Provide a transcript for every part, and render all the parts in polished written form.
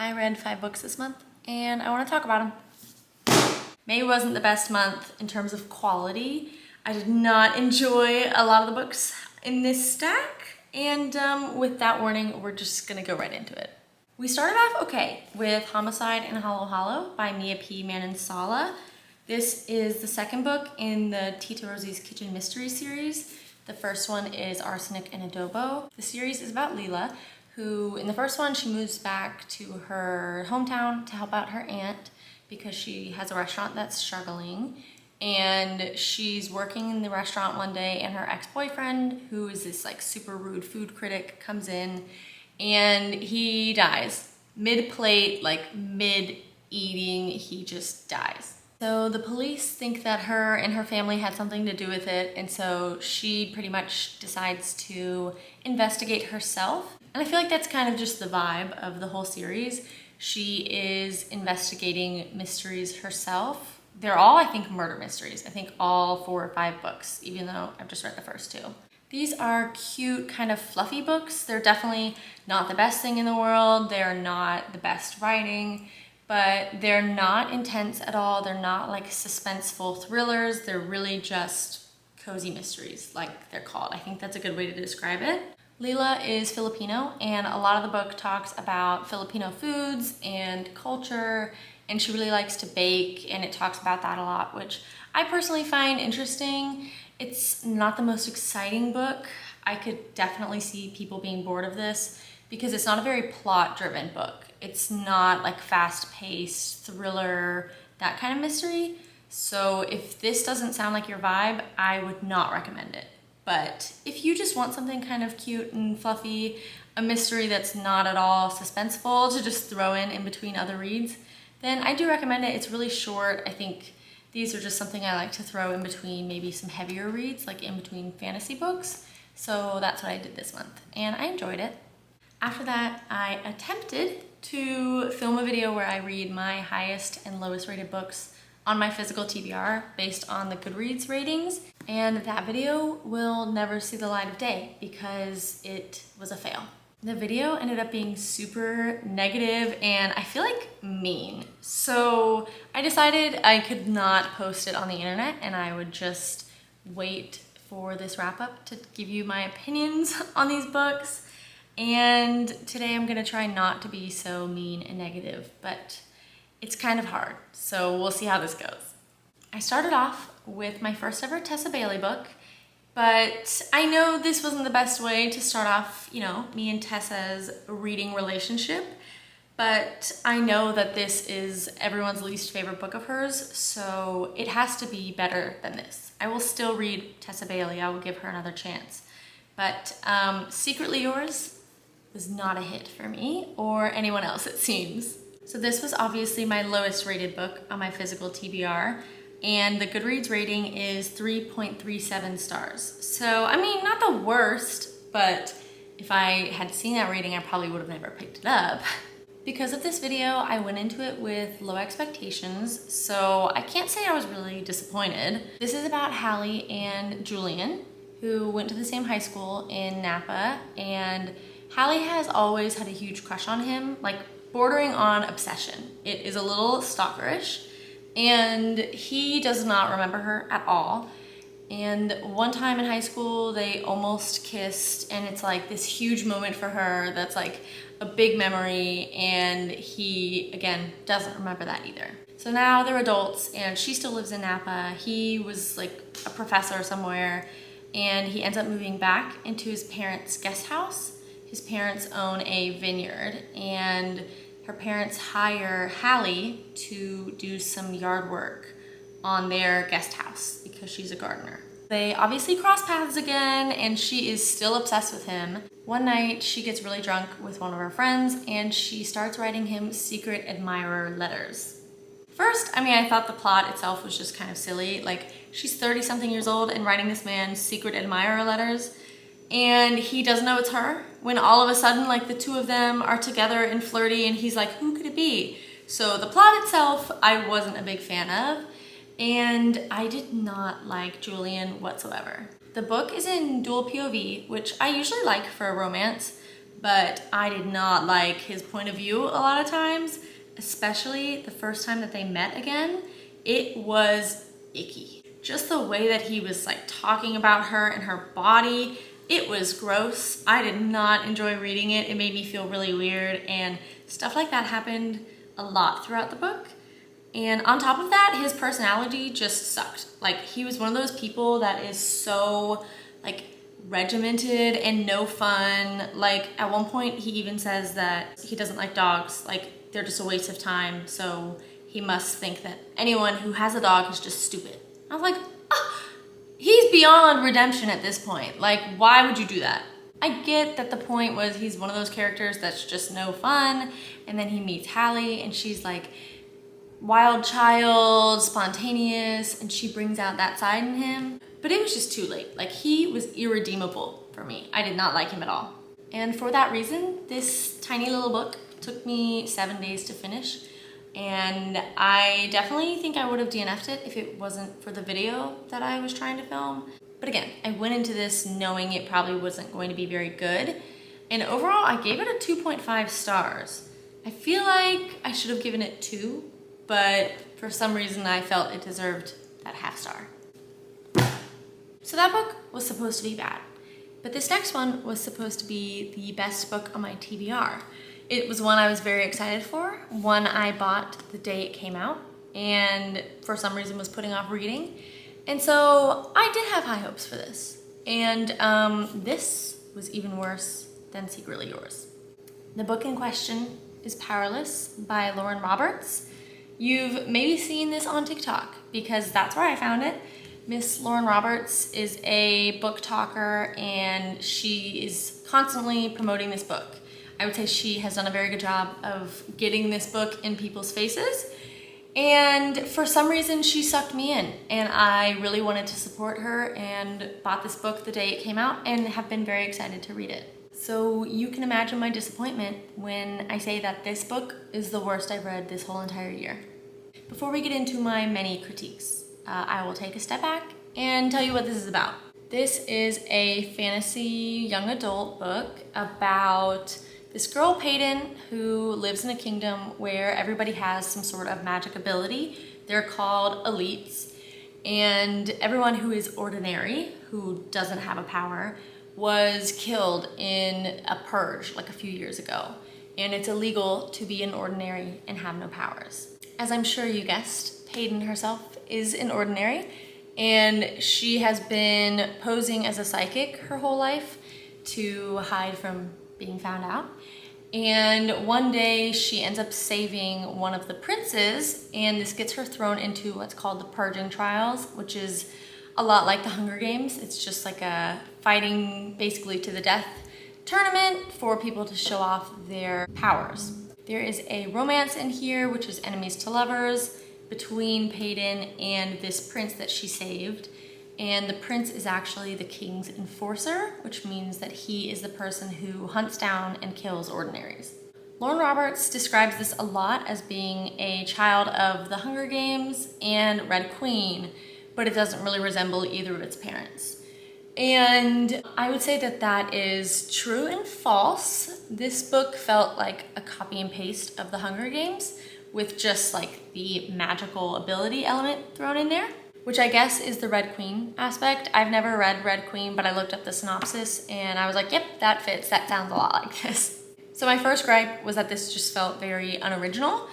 I read 5 books this month and I want to talk about them. May wasn't the best month in terms of quality. I did not enjoy a lot of the books in this stack, and with that warning, we're just gonna go right into it. We started off okay with Homicide in Hollow Hollow by Mia P. Manansala. This is the second book in the Tita Rosie's Kitchen Mystery series. The first one is Arsenic and Adobo. The series is about Leela, who in the first one, she moves back to her hometown to help out her aunt because she has a restaurant that's struggling. And she's working in the restaurant one day and her ex-boyfriend, who is this like super rude food critic, comes in and he dies. Mid-plate, like mid-eating, he just dies. So the police think that her and her family had something to do with it, and so she pretty much decides to investigate herself. And I feel like that's kind of just the vibe of the whole series. She is investigating mysteries herself. They're all, I think, murder mysteries. I think all 4 or 5 books, even though I've just read the first 2. These are cute, kind of fluffy books. They're definitely not the best thing in the world. They're not the best writing, but they're not intense at all. They're not like suspenseful thrillers. They're really just cozy mysteries, like they're called. I think that's a good way to describe it. Leela is Filipino, and a lot of the book talks about Filipino foods and culture, and she really likes to bake, and it talks about that a lot, which I personally find interesting. It's not the most exciting book. I could definitely see people being bored of this because it's not a very plot-driven book. It's not like fast-paced thriller, that kind of mystery. So if this doesn't sound like your vibe, I would not recommend it. But if you just want something kind of cute and fluffy, a mystery that's not at all suspenseful to just throw in between other reads, then I do recommend it. It's really short. I think these are just something I like to throw in between maybe some heavier reads, like in between fantasy books. So that's what I did this month, and I enjoyed it. After that, I attempted to film a video where I read my highest and lowest rated books on my physical TBR based on the Goodreads ratings, and that video will never see the light of day because it was a fail. The video ended up being super negative and I feel like mean. So I decided I could not post it on the internet and I would just wait for this wrap up to give you my opinions on these books. And today I'm gonna try not to be so mean and negative, but it's kind of hard, so we'll see how this goes. I started off with my first ever Tessa Bailey book, but I know this wasn't the best way to start off, you know, me and Tessa's reading relationship, but I know that this is everyone's least favorite book of hers, so it has to be better than this. I will still read Tessa Bailey, I will give her another chance, but Secretly Yours was not a hit for me, or anyone else it seems. So this was obviously my lowest rated book on my physical TBR, and the Goodreads rating is 3.37 stars. So, I mean, not the worst, but if I had seen that rating, I probably would have never picked it up. Because of this video, I went into it with low expectations, so I can't say I was really disappointed. This is about Hallie and Julian, who went to the same high school in Napa, and Hallie has always had a huge crush on him, like bordering on obsession. It is a little stalkerish, and he does not remember her at all. And one time in high school, they almost kissed, and it's like this huge moment for her that's like a big memory, and he, again, doesn't remember that either. So now they're adults, and she still lives in Napa. He was like a professor somewhere, and he ends up moving back into his parents' guest house. His parents own a vineyard, and her parents hire Hallie to do some yard work on their guest house because she's a gardener. They obviously cross paths again, and she is still obsessed with him. One night, she gets really drunk with one of her friends, and she starts writing him secret admirer letters. First, I mean, I thought the plot itself was just kind of silly. Like, she's 30-something years old and writing this man secret admirer letters, and he doesn't know it's her, when all of a sudden, like, the two of them are together and flirty, and he's like, who could it be? So the plot itself, I wasn't a big fan of, and I did not like Julian whatsoever. The book is in dual POV, which I usually like for a romance, but I did not like his point of view a lot of times, especially the first time that they met again. It was icky. Just the way that he was like talking about her and her body, it was gross. I did not enjoy reading it. It made me feel really weird, and stuff like that happened a lot throughout the book. And on top of that, his personality just sucked. Like, he was one of those people that is so like regimented and no fun. Like, at one point he even says that he doesn't like dogs, like they're just a waste of time, so he must think that anyone who has a dog is just stupid. I was like, he's beyond redemption at this point. Like, why would you do that? I get that the point was he's one of those characters that's just no fun, and then he meets Hallie and she's like wild child, spontaneous, and she brings out that side in him. But it was just too late. Like, he was irredeemable for me. I did not like him at all. And for that reason, this tiny little book took me 7 days to finish. And I definitely think I would have DNF'd it if it wasn't for the video that I was trying to film. But again, I went into this knowing it probably wasn't going to be very good. And overall, I gave it a 2.5 stars. I feel like I should have given it 2, but for some reason I felt it deserved that half star. So that book was supposed to be bad, but this next one was supposed to be the best book on my TBR. It was one I was very excited for, one I bought the day it came out, and for some reason was putting off reading. And so I did have high hopes for this. And this was even worse than Secretly Yours. The book in question is Powerless by Lauren Roberts. You've maybe seen this on TikTok because that's where I found it. Miss Lauren Roberts is a book talker and she is constantly promoting this book. I would say she has done a very good job of getting this book in people's faces. And for some reason she sucked me in, and I really wanted to support her and bought this book the day it came out and have been very excited to read it. So you can imagine my disappointment when I say that this book is the worst I've read this whole entire year. Before we get into my many critiques, I will take a step back and tell you what this is about. This is a fantasy young adult book about this girl, Peyton, who lives in a kingdom where everybody has some sort of magic ability. They're called elites, and everyone who is ordinary, who doesn't have a power, was killed in a purge like a few years ago. And it's illegal to be an ordinary and have no powers. As I'm sure you guessed, Peyton herself is an ordinary, and she has been posing as a psychic her whole life to hide from being found out. And one day she ends up saving one of the princes, and this gets her thrown into what's called the purging trials, which is a lot like the Hunger Games. It's just like a fighting basically to the death tournament for people to show off their powers. There is a romance in here, which is enemies to lovers, between Peyton and this prince that she saved. And the prince is actually the king's enforcer, which means that he is the person who hunts down and kills ordinaries. Lauren Roberts describes this a lot as being a child of the Hunger Games and Red Queen, but it doesn't really resemble either of its parents. And I would say that that is true and false. This book felt like a copy and paste of the Hunger Games with just like the magical ability element thrown in there, which I guess is the Red Queen aspect. I've never read Red Queen, but I looked up the synopsis and I was like, yep, that fits. That sounds a lot like this. So my first gripe was that this just felt very unoriginal.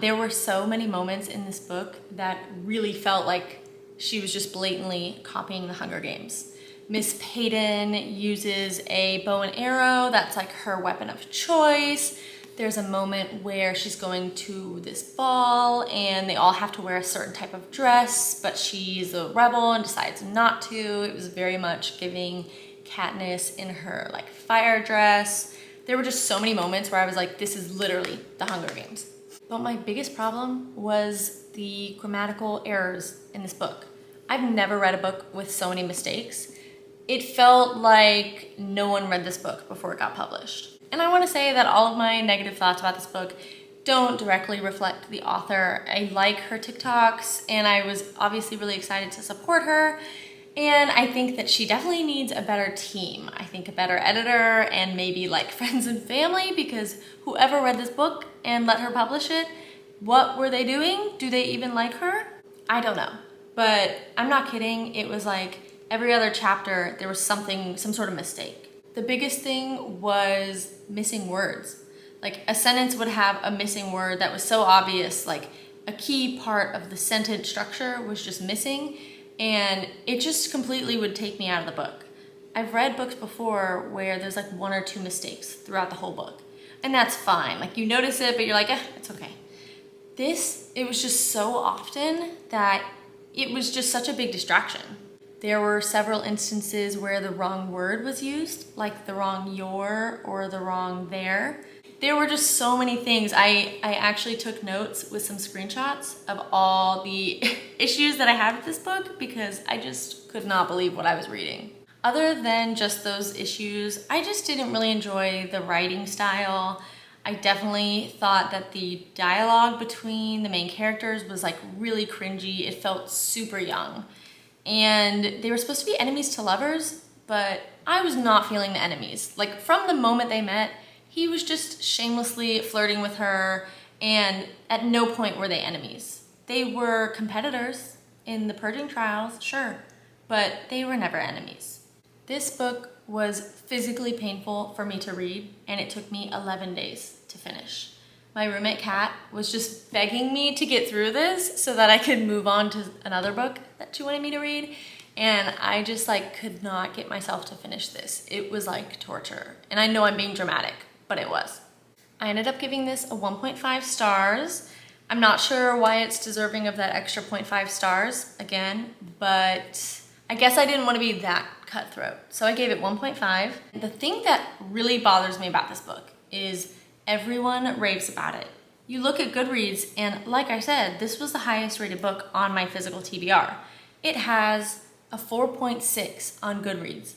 There were so many moments in this book that really felt like she was just blatantly copying the Hunger Games. Miss Peyton uses a bow and arrow. That's like her weapon of choice. There's a moment where she's going to this ball and they all have to wear a certain type of dress, but she's a rebel and decides not to. It was very much giving Katniss in her like fire dress. There were just so many moments where I was like, this is literally the Hunger Games. But my biggest problem was the grammatical errors in this book. I've never read a book with so many mistakes. It felt like no one read this book before it got published. And I want to say that all of my negative thoughts about this book don't directly reflect the author. I like her TikToks and I was obviously really excited to support her. And I think that she definitely needs a better team. I think a better editor and maybe like friends and family, because whoever read this book and let her publish it, what were they doing? Do they even like her? I don't know. But I'm not kidding. It was like every other chapter, there was some sort of mistake. The biggest thing was missing words. Like a sentence would have a missing word that was so obvious, like a key part of the sentence structure was just missing, and it just completely would take me out of the book. I've read books before where there's like one or two mistakes throughout the whole book, and that's fine. Like you notice it, but you're like, it's okay. It was just so often that it was just such a big distraction. There were several instances where the wrong word was used, like the wrong your or the wrong there. There were just so many things. I actually took notes with some screenshots of all the issues that I had with this book because I just could not believe what I was reading. Other than just those issues, I just didn't really enjoy the writing style. I definitely thought that the dialogue between the main characters was like really cringy. It felt super young. And they were supposed to be enemies to lovers, but I was not feeling the enemies. Like from the moment they met, he was just shamelessly flirting with her, and at no point were they enemies. They were competitors in the purging trials, sure, but they were never enemies. This book was physically painful for me to read, and it took me 11 days to finish. My roommate Kat was just begging me to get through this so that I could move on to another book that she wanted me to read, and I just like could not get myself to finish this. It was like torture, and I know I'm being dramatic, but it was. I ended up giving this a 1.5 stars. I'm not sure why it's deserving of that extra 0.5 stars again, but I guess I didn't want to be that cutthroat. So I gave it 1.5. The thing that really bothers me about this book is everyone raves about it. You look at Goodreads, and like I said, this was the highest rated book on my physical TBR. It has a 4.6 on Goodreads.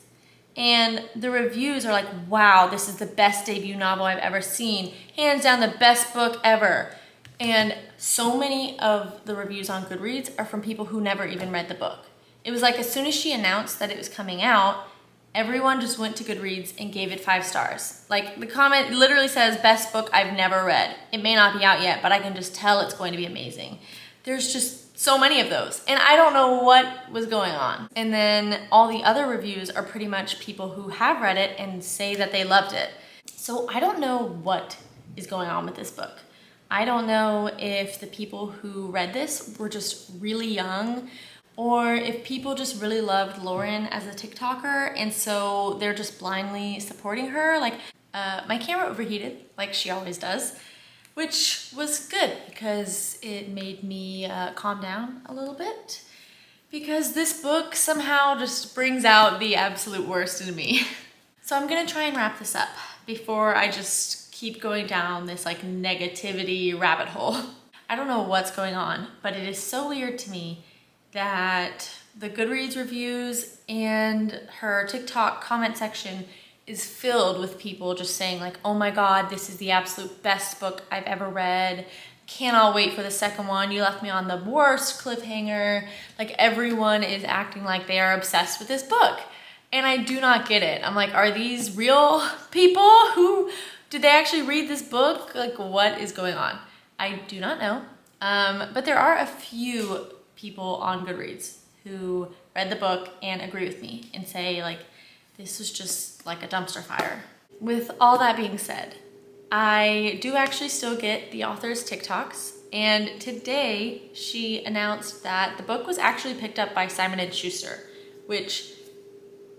And the reviews are like, wow, this is the best debut novel I've ever seen. Hands down the best book ever. And so many of the reviews on Goodreads are from people who never even read the book. It was like as soon as she announced that it was coming out, everyone just went to Goodreads and gave it 5 stars. Like the comment literally says, best book I've never read. It may not be out yet, but I can just tell it's going to be amazing. There's just so many of those, and I don't know what was going on. And then all the other reviews are pretty much people who have read it and say that they loved it. So I don't know what is going on with this book. I don't know if the people who read this were just really young, or if people just really loved Lauren as a TikToker, and so they're just blindly supporting her. Like, my camera overheated, like she always does, which was good because it made me calm down a little bit, because this book somehow just brings out the absolute worst in me. So I'm gonna try and wrap this up before I just keep going down this like negativity rabbit hole. I don't know what's going on, but it is so weird to me that the Goodreads reviews and her TikTok comment section is filled with people just saying like, oh my God, this is the absolute best book I've ever read. Cannot wait for the second one. You left me on the worst cliffhanger. Like everyone is acting like they are obsessed with this book. And I do not get it. I'm like, are these real people? Did they actually read this book? Like what is going on? I do not know. But there are a few people on Goodreads who read the book and agree with me and say like, this was just like a dumpster fire. With all that being said, I do actually still get the author's TikToks, and today she announced that the book was actually picked up by Simon & Schuster, which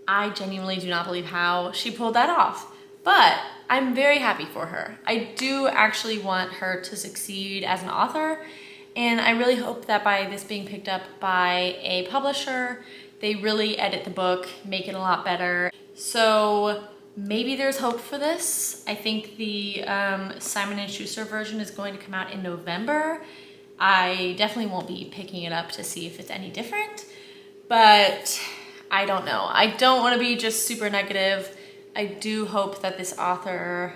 I genuinely do not believe how she pulled that off, but I'm very happy for her. I do actually want her to succeed as an author, and I really hope that by this being picked up by a publisher, they really edit the book, make it a lot better. So maybe there's hope for this. I think the Simon & Schuster version is going to come out in November. I definitely won't be picking it up to see if it's any different, but I don't know. I don't want to be just super negative. I do hope that this author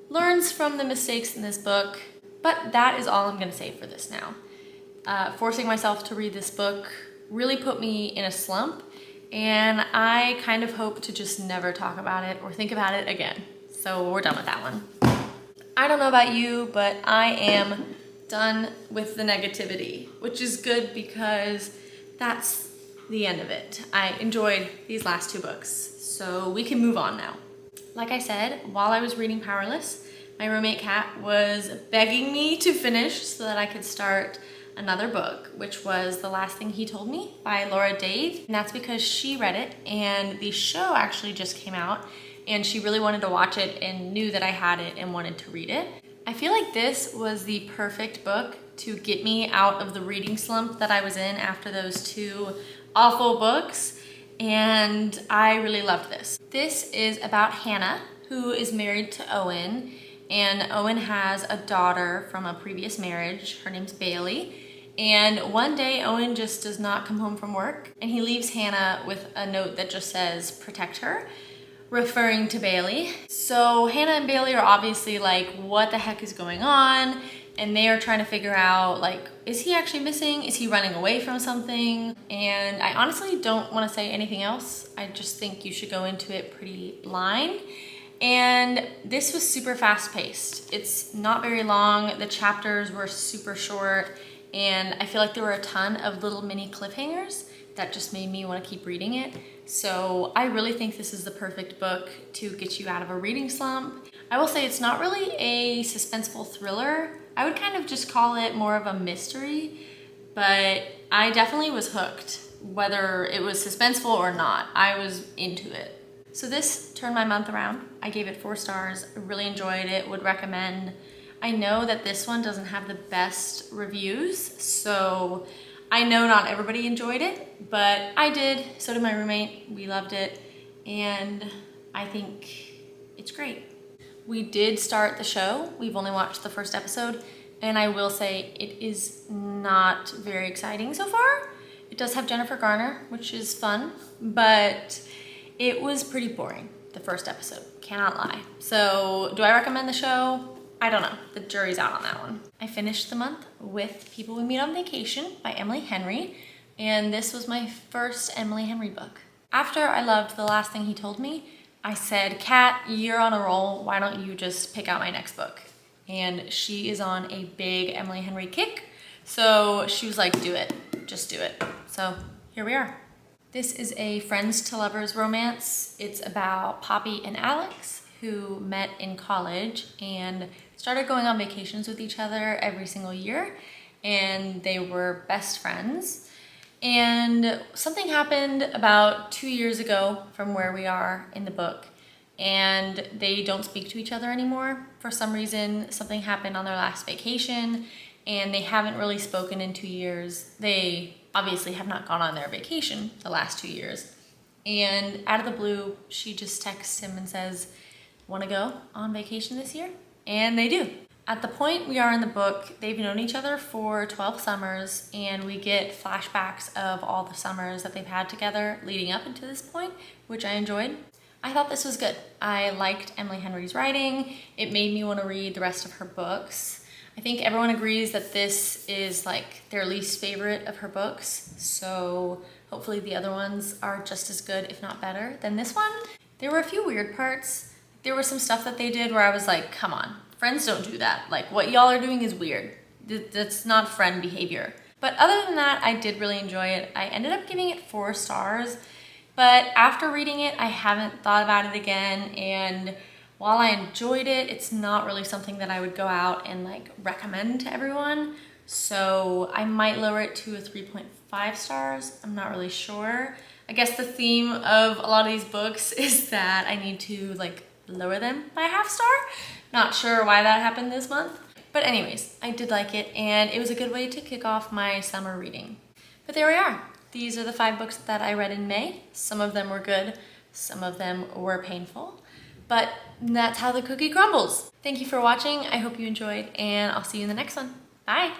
learns from the mistakes in this book, but that is all I'm going to say for this now. Forcing myself to read this book really put me in a slump, and I kind of hope to just never talk about it or think about it again. So we're done with that one. I don't know about you, but I am done with the negativity, which is good because that's the end of it. I enjoyed these last 2 books, so we can move on now. Like I said, while I was reading Powerless, my roommate Kat was begging me to finish so that I could start another book, which was The Last Thing He Told Me by Laura Dave. And that's because she read it and the show actually just came out and she really wanted to watch it and knew that I had it and wanted to read it. I feel like this was the perfect book to get me out of the reading slump that I was in after those 2 awful books, and I really loved this. This is about Hannah, who is married to Owen, and Owen has a daughter from a previous marriage. Her name's Bailey. And one day Owen just does not come home from work and he leaves Hannah with a note that just says, "Protect her," referring to Bailey. So Hannah and Bailey are obviously like, what the heck is going on? And they are trying to figure out, like, is he actually missing? Is he running away from something? And I honestly don't want to say anything else. I just think you should go into it pretty blind. And this was super fast paced. It's not very long. The chapters were super short. And I feel like there were a ton of little mini cliffhangers that just made me want to keep reading it. So I really think this is the perfect book to get you out of a reading slump. I will say it's not really a suspenseful thriller. I would kind of just call it more of a mystery, but I definitely was hooked. Whether it was suspenseful or not, I was into it. So this turned my month around. I gave it 4 stars. I really enjoyed it, would recommend. I know that this one doesn't have the best reviews, so I know not everybody enjoyed it, but I did. So did my roommate. We loved it, and I think it's great. We did start the show. We've only watched the first episode, and I will say it is not very exciting so far. It does have Jennifer Garner, which is fun, but it was pretty boring, the first episode. Cannot lie. So do I recommend the show? I don't know. The jury's out on that one. I finished the month with People We Meet on Vacation by Emily Henry, and this was my first Emily Henry book. After I loved The Last Thing He Told Me, I said, "Kat, you're on a roll. Why don't you just pick out my next book?" And she is on a big Emily Henry kick, so she was like, "Do it. Just do it." So here we are. This is a friends to lovers romance. It's about Poppy and Alex, who met in college and started going on vacations with each other every single year, and they were best friends. And something happened about 2 years ago from where we are in the book, and they don't speak to each other anymore. For some reason, something happened on their last vacation, and they haven't really spoken in 2 years. They obviously have not gone on their vacation the last 2 years. And out of the blue, she just texts him and says, "Want to go on vacation this year?" And they do. At the point we are in the book, they've known each other for 12 summers, and we get flashbacks of all the summers that they've had together leading up into this point, which I enjoyed. I thought this was good. I liked Emily Henry's writing. It made me want to read the rest of her books. I think everyone agrees that this is like their least favorite of her books, so hopefully the other ones are just as good, if not better, than this one. There were a few weird parts. There was some stuff that they did where I was like, come on, friends don't do that. Like, what y'all are doing is weird. That's not friend behavior. But other than that, I did really enjoy it. I ended up giving it 4 stars, but after reading it, I haven't thought about it again, and while I enjoyed it, it's not really something that I would go out and like recommend to everyone. So I might lower it to a 3.5 stars. I'm not really sure. I guess the theme of a lot of these books is that I need to like lower them by a half star. Not sure why that happened this month. But anyways, I did like it, and it was a good way to kick off my summer reading. But there we are. These are the 5 books that I read in May. Some of them were good, some of them were painful, but that's how the cookie crumbles. Thank you for watching. I hope you enjoyed, and I'll see you in the next one. Bye.